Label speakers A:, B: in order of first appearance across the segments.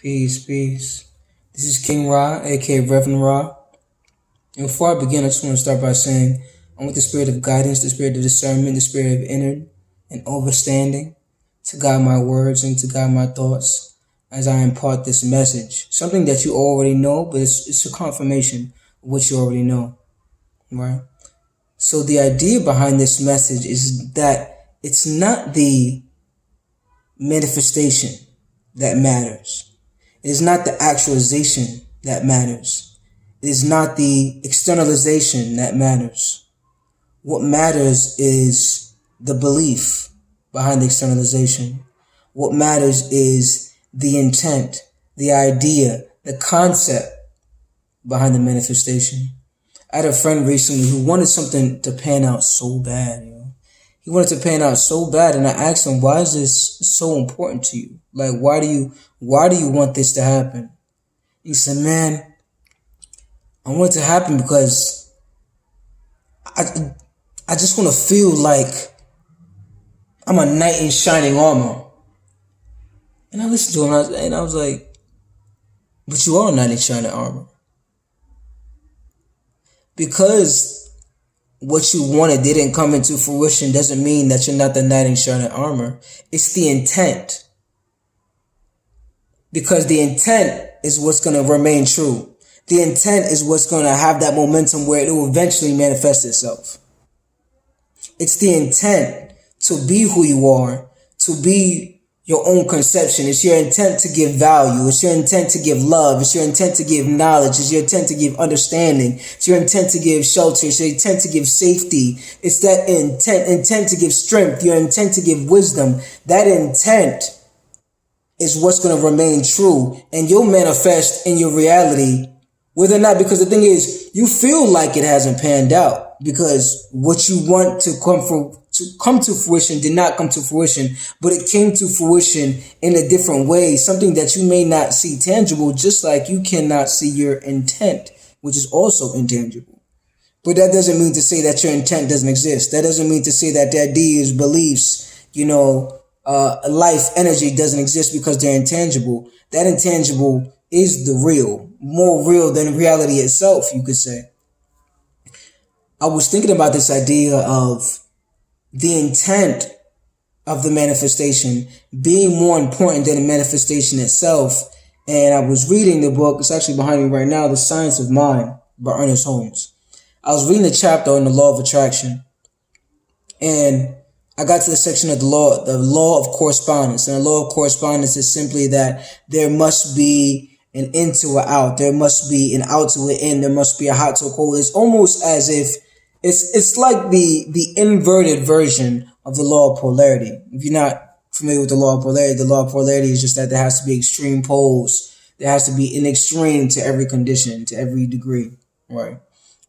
A: Peace, peace. This is King Ra, aka Reverend Ra. And before I begin, I just want to start by saying I want the spirit of guidance, the spirit of discernment, the spirit of inner and understanding to guide my words and to guide my thoughts as I impart this message. Something that you already know, but it's a confirmation of what you already know, right? So the idea behind this message is that it's not the manifestation that matters. It is not the actualization that matters. It is not the externalization that matters. What matters is the belief behind the externalization. What matters is the intent, the idea, the concept behind the manifestation. I had a friend recently who wanted something to pan out so bad, He wanted to pan out so bad, and I asked him, why is this so important to you? Like, why do you want this to happen? He said, man, I want it to happen because I just want to feel like I'm a knight in shining armor. And I listened to him, and I was like, but you are a knight in shining armor. Because what you wanted didn't come into fruition doesn't mean that you're not the knight in shining armor. It's the intent. Because the intent is what's going to remain true. The intent is what's going to have that momentum where it will eventually manifest itself. It's the intent to be who you are, to be your own conception. It's your intent to give value. It's your intent to give love. It's your intent to give knowledge. It's your intent to give understanding. It's your intent to give shelter. It's your intent to give safety. It's that intent to give strength, your intent to give wisdom. That intent is what's going to remain true, and you'll manifest in your reality whether or not, because the thing is, you feel like it hasn't panned out because what you want to come to fruition did not come to fruition, but it came to fruition in a different way, something that you may not see tangible, just like you cannot see your intent, which is also intangible. But that doesn't mean to say that your intent doesn't exist. That doesn't mean to say that the ideas, beliefs, life, energy doesn't exist because they're intangible. That intangible is the real, more real than reality itself, you could say. I was thinking about this idea of the intent of the manifestation being more important than the manifestation itself. And I was reading the book, it's actually behind me right now, The Science of Mind by Ernest Holmes. I was reading the chapter on the law of attraction, and I got to the section of the law of correspondence. And the law of correspondence is simply that there must be an in to an out. There must be an out to an in. There must be a hot to a cold. It's almost as if it's like the inverted version of the law of polarity. If you're not familiar with the law of polarity is just that there has to be extreme poles. There has to be an extreme to every condition, to every degree, right?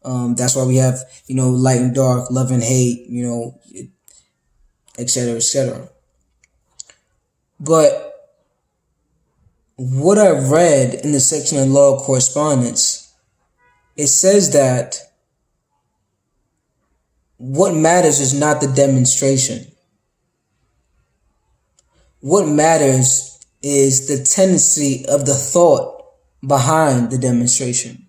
A: That's why we have, light and dark, love and hate, et cetera, et cetera. But what I read in the section on law of correspondence, it says that what matters is not the demonstration. What matters is the tendency of the thought behind the demonstration.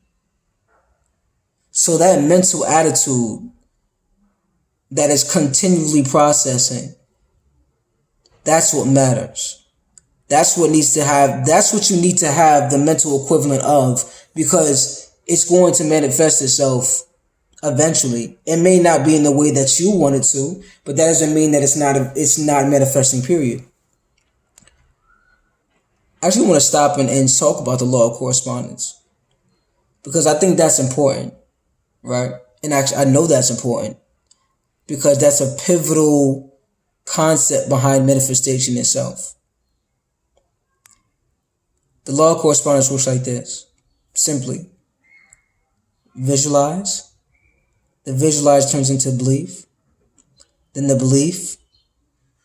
A: So that mental attitude that is continually processing, that's what matters. That's what you need to have the mental equivalent of, because it's going to manifest itself eventually. It may not be in the way that you want it to, but that doesn't mean that it's not manifesting, period. I actually want to stop and talk about the law of correspondence, because I think that's important, right? And actually, I know that's important because that's a pivotal concept behind manifestation itself. The law of correspondence works like this. Simply, visualize. The visualize turns into belief. Then the belief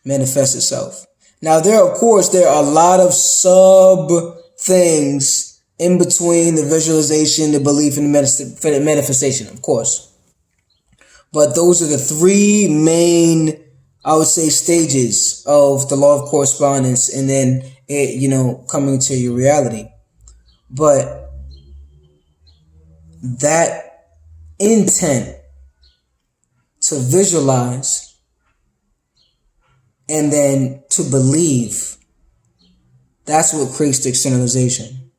A: manifests itself. Now, there are a lot of sub things in between the visualization, the belief, and the manifestation, of course. But those are the three main, I would say, stages of the law of correspondence. And then it, coming to your reality. But that intent to visualize and then to believe, that's what creates the externalization.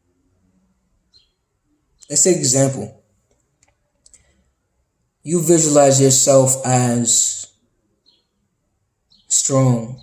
A: Let's take an example. You visualize yourself as strong,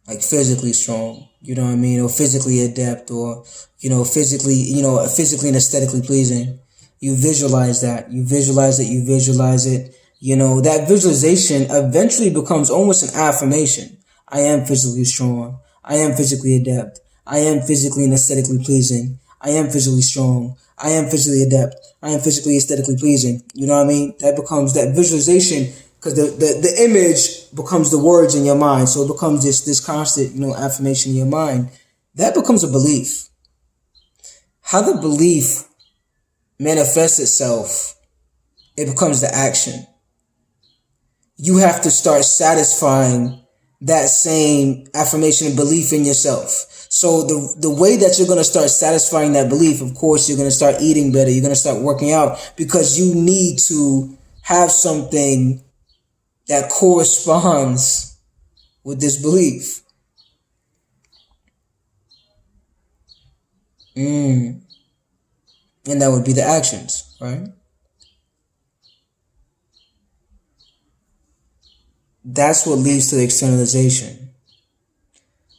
A: like physically strong, you know what I mean, or physically adept, or physically and aesthetically pleasing. You visualize that. You visualize it. That visualization eventually becomes almost an affirmation. I am physically strong. I am physically adept. I am physically and aesthetically pleasing. I am physically strong. I am physically adept. I am physically aesthetically pleasing. You know what I mean? That becomes that visualization, because the image becomes the words in your mind. So it becomes this constant, affirmation in your mind. That becomes a belief. How the belief manifests itself, it becomes the action. You have to start satisfying that same affirmation and belief in yourself. So the way that you're going to start satisfying that belief, of course, you're going to start eating better. You're going to start working out, because you need to have something that corresponds with this belief. And that would be the actions, right? That's what leads to the externalization.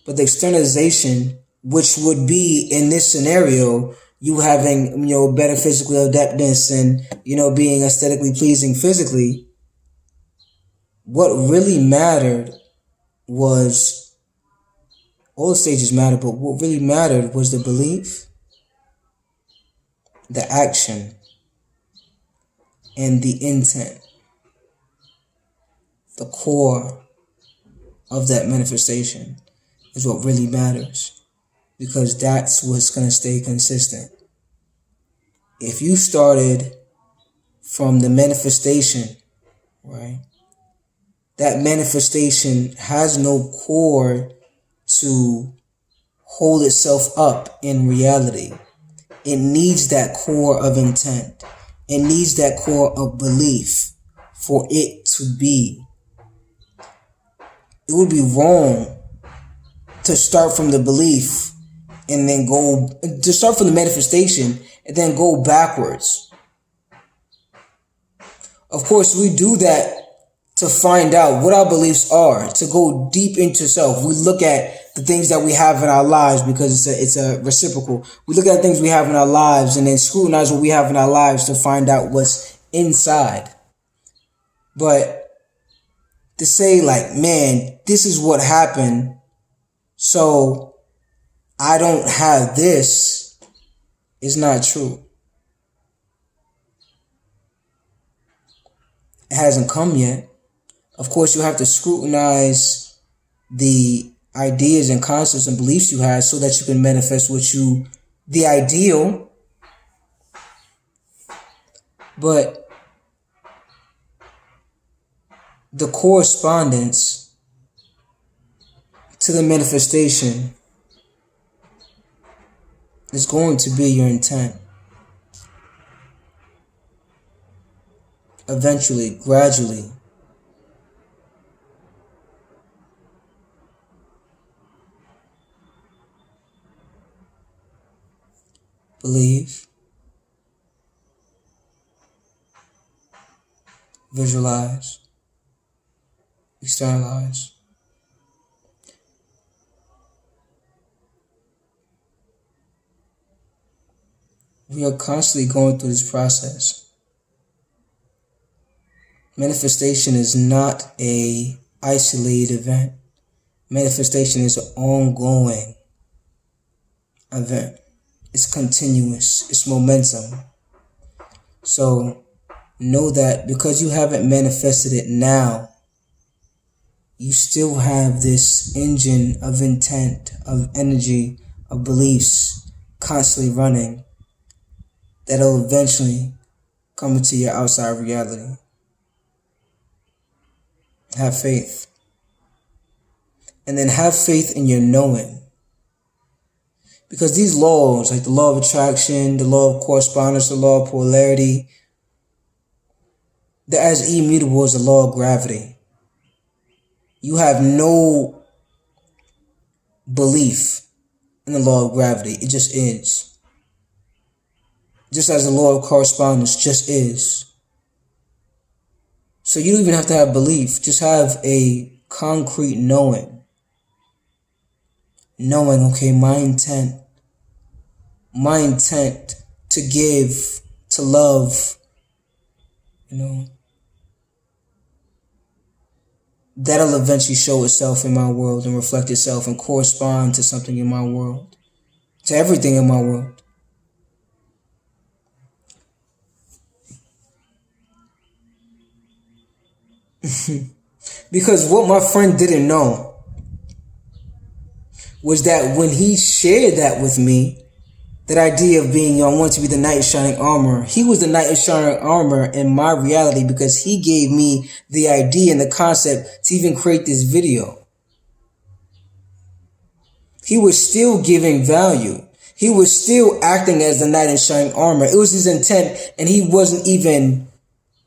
A: But the externalization, which would be in this scenario, you having, better physical adeptness and, being aesthetically pleasing physically, what really mattered was, all stages mattered, but what really mattered was the belief, the action, and the intent. The core of that manifestation is what really matters, because that's what's going to stay consistent. If you started from the manifestation, right, that manifestation has no core to hold itself up in reality. It needs that core of intent. It needs that core of belief for it to be. It would be wrong to start from the belief and then to start from the manifestation and then go backwards. Of course, we do that to find out what our beliefs are, to go deep into self. We look at the things that we have in our lives, because it's a reciprocal. We look at the things we have in our lives and then scrutinize what we have in our lives to find out what's inside. But to say like, man, this is what happened, so I don't have this, is not true. It hasn't come yet. Of course, you have to scrutinize the ideas and concepts and beliefs you have so that you can manifest the ideal. But the correspondence to the manifestation is going to be your intent. Eventually, gradually. Believe, visualize, externalize. We are constantly going through this process. Manifestation is not an isolated event. Manifestation is an ongoing event. It's continuous. It's momentum. So know that because you haven't manifested it now, you still have this engine of intent, of energy, of beliefs constantly running that'll eventually come into your outside reality. Have faith. And then have faith in your knowing. Because these laws, like the law of attraction, the law of correspondence, the law of polarity, they're as immutable as the law of gravity. You have no belief in the law of gravity. It just is. Just as the law of correspondence just is. So you don't even have to have belief. Just have a concrete knowing. Knowing, okay, my intent to give, to love, that'll eventually show itself in my world and reflect itself and correspond to something in my world, to everything in my world. Because what my friend didn't know was that when he shared that with me, that idea of being, I want to be the knight in shining armor, he was the knight in shining armor in my reality because he gave me the idea and the concept to even create this video. He was still giving value. He was still acting as the knight in shining armor. It was his intent, and he wasn't even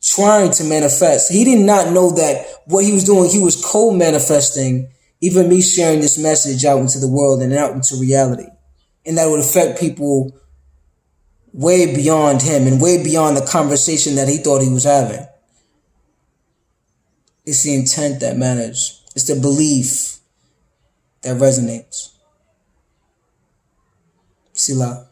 A: trying to manifest. He did not know that what he was doing, he was co-manifesting even me sharing this message out into the world and out into reality. And that would affect people way beyond him and way beyond the conversation that he thought he was having. It's the intent that matters. It's the belief that resonates. Sila.